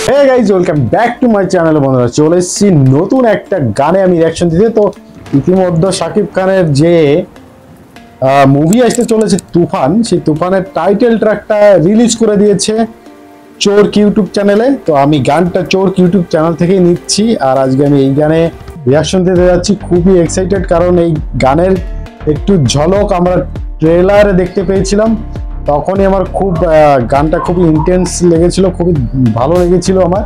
Hey guys, welcome back to my channel. বন্ধুরা, চলে এসেছি নতুন একটা গানে আমি রিয়াকশন দিতে। তো ইতিমধ্যে শাকিব খানের যে মুভি আসতে চলেছে তুফান, সেই তুফানের টাইটেল ট্র্যাকটা রিলিজ করে দিয়েছে চোরক ইউটিউব চ্যানেলে। তো আমি গানটা চোরক ইউটিউব চ্যানেল থেকেই নিচ্ছি, আর আজকে আমি এই গানে রিয়াকশন দিতে যাচ্ছি। খুবই এক্সাইটেড, কারণ এই গানের একটু ঝলক আমরা ট্রেলারে দেখতে পেয়েছিলাম। তখনই আমার খুব গানটা খুবই ইন্টেন্স লেগেছিল, খুবই ভালো লেগেছিল আমার।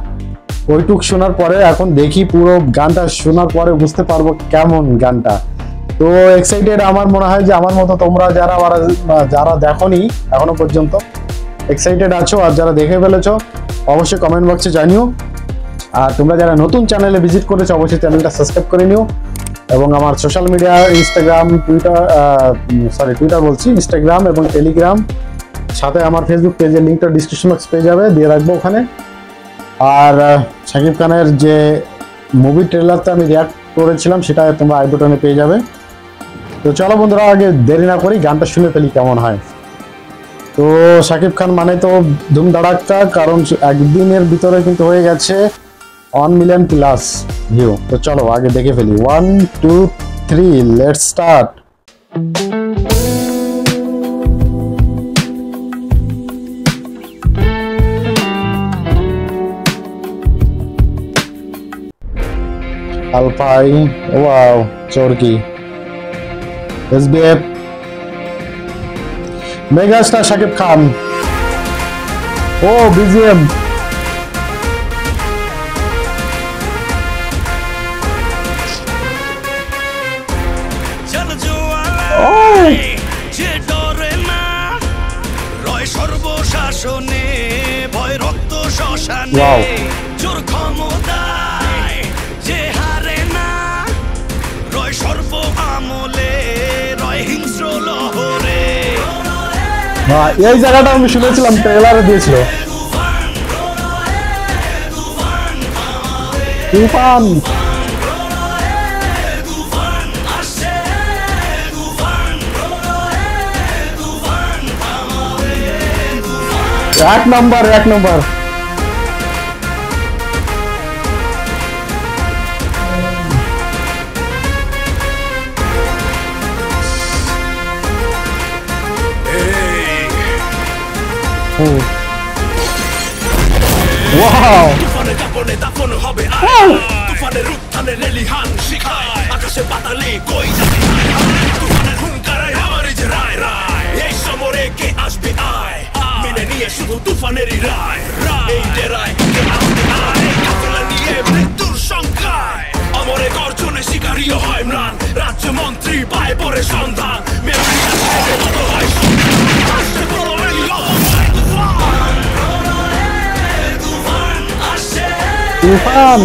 ওইটুক শোনার পরে এখন দেখি পুরো গানটা শোনার পরে বুঝতে পারবো কেমন গানটা। তো এক্সাইটেড। আমার মনে হয় যে আমার মতো তোমরা যারা দেখোনি এখনো পর্যন্ত এক্সাইটেড আছো, আর যারা দেখে ফেলেছো অবশ্যই কমেন্ট বক্সে জানিও। আর তোমরা যারা নতুন চ্যানেলে ভিজিট করেছো অবশ্যই চ্যানেলটা সাবস্ক্রাইব করে নিও। এবং আমার সোশ্যাল মিডিয়া ইনস্টাগ্রাম এবং টেলিগ্রাম, সাথে আমার ফেসবুক পেজের লিঙ্কটা ডিসক্রিপশন বক্স পেয়ে যাবে, দিয়ে রাখবো ওখানে। আর শাকিব খানের যে মুভি ট্রেলারটা আমি রিয়াক্ট করেছিলাম সেটা তোমরা আই বাটনে পেয়ে যাবে। তো চলো বন্ধুরা, আগে দেরি না করি গানটা শুনে ফেলি কেমন হয়। তো শাকিব খান মানে তো ধুম ধাড়াক্কা, কারণ একদিনের ভিতরে কিন্তু হয়ে গেছে 1 মিলিয়ন প্লাস ভিউ। তো চলো আগে দেখে ফেলি। 1 2 3 লেটস স্টার্ট। আলপাই, wow, Chorki, SBF, megastar Shakib Khan. ও বিজিএম, সর্বশাসনে ভয় রক্ত শ্মশানে, ওয়াও, জোর ক্ষমতায় যে হারে না, রয় সর্ব আমলে, রয় হিংস্র লহরে। এই জায়গাটা আমি শুনেছিলাম ট্রেলারে দিয়েছিল। তুফান, এক নম্বর। ওয়াও, তুফানে কাঁপনে দাফন হবে, তুফানের উত্থানে লেলিহান শিখায়, আকাশে পাতালে কই যাবে তুফানের হুঙ্কারে আমার যে রায় রায়, এই সমরে কে আসবে আয়, মেনে নিয়ে শুধু তুফানেরই রায়, এই ডেরায় কে আসবে আয়, কাফেলা নিয়ে মৃত্যুর সংখ্যায়, অমরে গর্জনে শিকারীয় হয় ম্লান, রাজ্য মন্ত্রী পায় পরে সন্ধান, মেমরি আসে কত হয় আসতে বড় এই লহমায় তুফান।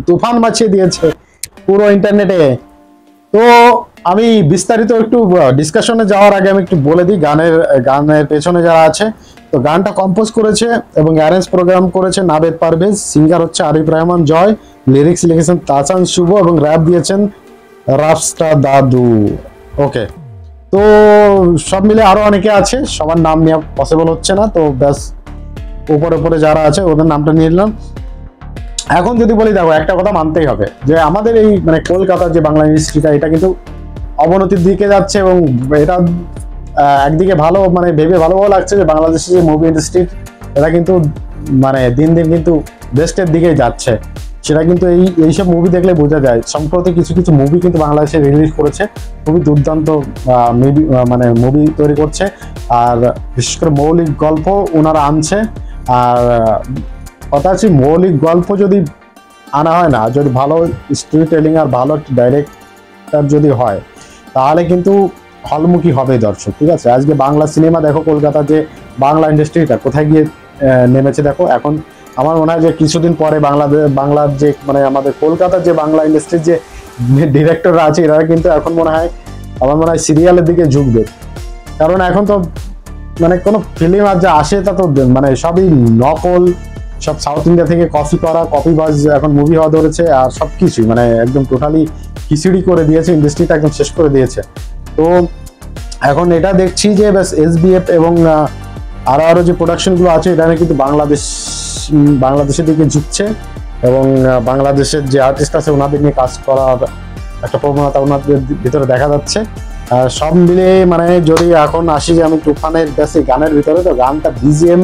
তুফান মাছিয়ে দিয়েছে পুরো ইন্টারনেটে। তো আমি বিস্তারিত একটু ডিসকাশনে যাওয়ার আগে আমি একটু বলে দিই গানের পেছনে যারা আছে। তো গানটা কম্পোজ করেছে এবং অ্যারেঞ্জ প্রোগ্রাম করেছে নাবেদ পারভেজ, সিঙ্গার হচ্ছে আরিফ রহমান জয়, লিরিক্স লিখেছেন তাহসান শুভ এবং র্যাপ দিয়েছেন রাফস্টার দাদু। ওকে, তো সব মিলে আরো অনেকে আছে, সবার নাম নেওয়া পসিবল হচ্ছে না, তো ব্যাস উপরে যারা আছে ওদের নামটা নিয়ে নিলাম। এখন যদি বলি, দেখো একটা কথা মানতেই হবে যে আমাদের এই মানে কলকাতার যে বাংলা ইন্ডাস্ট্রিটা, এটা কিন্তু অবনতির দিকে যাচ্ছে। এবং এটা একদিকে ভালো, মানে ভেবে ভালো লাগছে যে বাংলাদেশের যে মুভি ইন্ডাস্ট্রি এটা কিন্তু মানে দিন দিন কিন্তু বেস্টের দিকেই যাচ্ছে। সেটা কিন্তু এইসব মুভি দেখলে বোঝা যায়। সম্প্রতি কিছু মুভি কিন্তু বাংলাদেশে রিলিজ করেছে, খুবই দুর্দান্ত মুভি তৈরি করছে। আর বিশেষ করে মৌলিক গল্প ওনারা আনছে। আর কথা হচ্ছে, মৌলিক গল্প যদি আনা হয় না, যদি ভালো স্টোরি টেলিং আর ভালো ডাইরেক্টর যদি হয়, তাহলে কিন্তু হলমুখী হবে দর্শক। ঠিক আছে, আজকে বাংলা সিনেমা দেখো, কলকাতার যে বাংলা ইন্ডাস্ট্রিটা কোথায় গিয়ে নেমেছে দেখো। এখন আমার মনে হয় যে কিছুদিন পরে বাংলার যে মানে আমাদের কলকাতার যে বাংলা ইন্ডাস্ট্রির যে ডিরেক্টররা আছে, এরা কিন্তু এখন আমার মনে হয় সিরিয়ালের দিকে ঝুঁকবে। কারণ এখন তো মানে কোনো ফিল্ম আর যা আসে তা তো মানে সবই নকল, সব সাউথ ইন্ডিয়া থেকে কপি করা, কপিবাজ এখন মুভি হওয়া ধরেছে, আর সবকিছুই মানে একদম টোটালি খিচুড়ি করে দিয়েছে, ইন্ডাস্ট্রিটা একদম শেষ করে দিয়েছে। তো এখন এটা দেখছি যে ব্যাস এসবিএফ এবং আরো যে প্রোডাকশনগুলো আছে এটা নিয়ে কিন্তু বাংলাদেশের দিকে ঝুঁকছে, এবং বাংলাদেশের যে আর্টিস্ট আছে ওনাদের নিয়ে কাজ করার একটা প্রবণতা ওনাদের ভিতরে দেখা যাচ্ছে। সব মিলে মানে যদি এখন আসি যে আমি তুফানের বেসে গানের ভিতরে, তো গানটা বিজিএম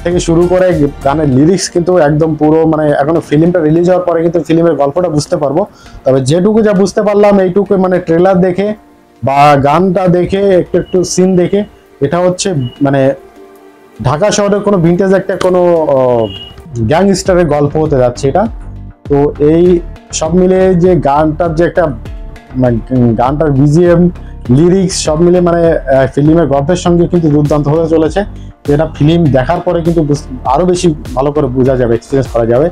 থেকে শুরু করে গানের লিরিক্স কিন্তু একদম পুরো মানে এখনো ফিল্মটা রিলিজ হওয়ার পরে কিন্তু ফিল্মের গল্পটা বুঝতে পারবো। তবে যেটুকু যা বুঝতে পারলাম এইটুকু মানে ট্রেলার দেখে বা গানটা দেখে একটু একটু সিন দেখে এটা হচ্ছে মানে ঢাকা শহরের কোনো ভিন্টেজ একটা কোনো গ্যাংস্টারের গল্প হতে যাচ্ছে এটা। তো এই সব মিলে যে গানটার যে একটা গানটার বিজিএম লিরিক্স সব মিলে মানে ফিল্মের গল্পের সঙ্গে কিন্তু দুর্দান্ত হতে চলেছে। এটা ফিল্ম দেখার পরে কিন্তু আরো বেশি ভালো করে বোঝা যাবে, এক্সপিরিয়েন্স করা যাবে।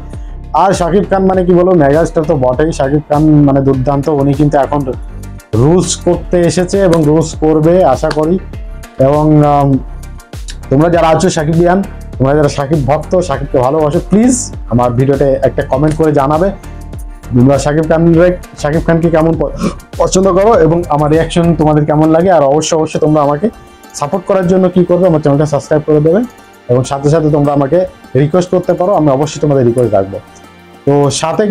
আর শাকিব খান মানে কি বলবো, মেগাস্টার তো বটেই। শাকিব খান মানে দুর্দান্ত, উনি কিন্তু এখন রুলস করতে এসেছে এবং রুলস করবে আশা করি। এবং তোমরা যারা আছো শাকিবিয়ান, তোমরা যারা শাকিব ভক্ত, শাকিবকে ভালোবাসো, প্লিজ আমার ভিডিওতে একটা কমেন্ট করে জানাবে তোমরা শাকিব খানকে কেমন পছন্দ করো এবং আমার রিয়াকশন তোমাদের কেমন লাগে। আর অবশ্যই তোমরা আমাকে সাপোর্ট করার জন্য কি করবে, আমার চ্যানেলটা সাবস্ক্রাইব করে দেবে এবং সাথে সাথে তোমরা আমাকে রিকোয়েস্ট করতে পারো, আমি অবশ্যই তোমাদের রিকোয়েস্ট রাখবো। তো সাথে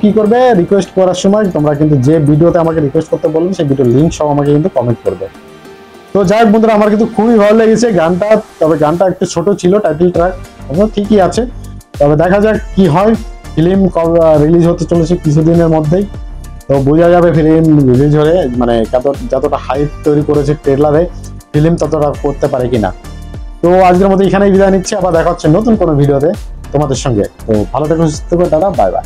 কি করবে, রিকোয়েস্ট করার সময় তোমরা কিন্তু যে ভিডিওতে আমাকে রিকোয়েস্ট করতে বলবে সেই ভিডিওর লিঙ্ক সহ আমাকে কিন্তু কমেন্ট করবে। তো যাই হোক বন্ধুরা, আমার কিন্তু খুবই ভালো লেগেছে গানটা। তবে গানটা একটু ছোট ছিল, টাইটেল ট্র্যাক ঠিকই আছে। তবে দেখা যাক কি হয়। ফিল্ম রিলিজ হতে চলেছে কিছুদিনের মধ্যেই, তো বোঝা যাবে ফিল্ম রিলিজ হলে মানে যতটা হাইপ তৈরি করেছে ট্রেলারে ফিল্ম ততটা করতে পারে কিনা। তো আজকের মতো এখানেই বিদায় নিচ্ছি, আবার দেখা হচ্ছে নতুন কোনো ভিডিওতে তোমাদের সঙ্গে। তো ভালো থেকো, সুস্থ থেকো, টাটা, বাই বাই।